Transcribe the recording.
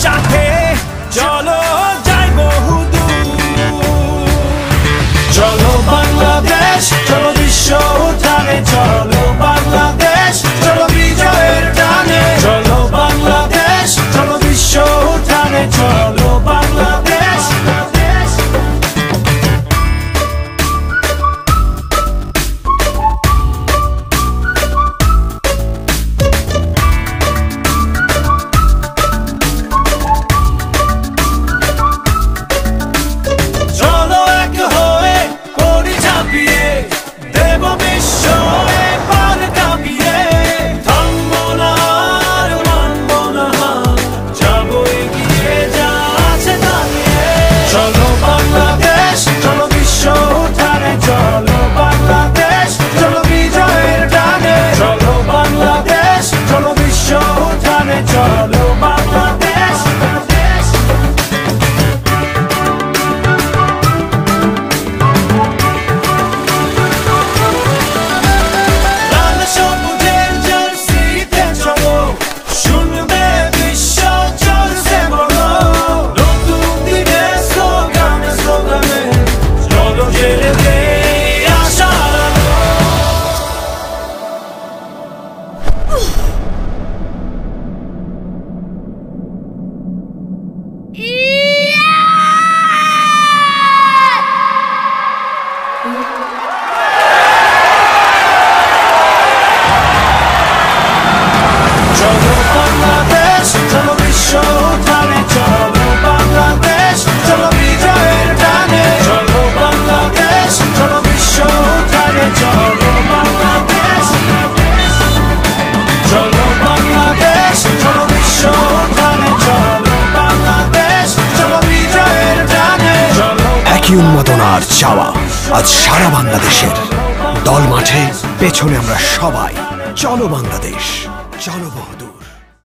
সাথে চলো যাই বহুদূর। চলো বাংলাদেশ, চলো বিশ্ব উঠানে, চলো বাংলাদেশ, চলো বিজয়ের টানে। চলো বাংলাদেশ, চলো বিশ্ব উঠানে, চলো বাংলাদেশ। চলো বাংলাদেশ। লাল সবুজের জার্সিতে চলো, শুনবে বিশ্ব চলছে বলো। নতুন দিনের স্লোগানে স্লোগানে চলো জেলে দেই আশার আলো। চলো বাংলাদেশ, চলো বিশ্ব উঠানে, চলো বাংলাদেশ, চলো বিজয়ের টানে। চলো বাংলাদেশ, চলো বিশ্ব উঠানে, চলো বাংলাদেশ। চলো বাংলাদেশ, চলো বিশ্ব উঠানে, চলো বাংলাদেশ, চলো বিজয়ের টানে। একই উন্মাদনার চাওয়া আজ সারা বাংলাদেশের। দল মাঠে, পেছনে আমরা সবাই। চলো বাংলাদেশ, চলো বহুদূর।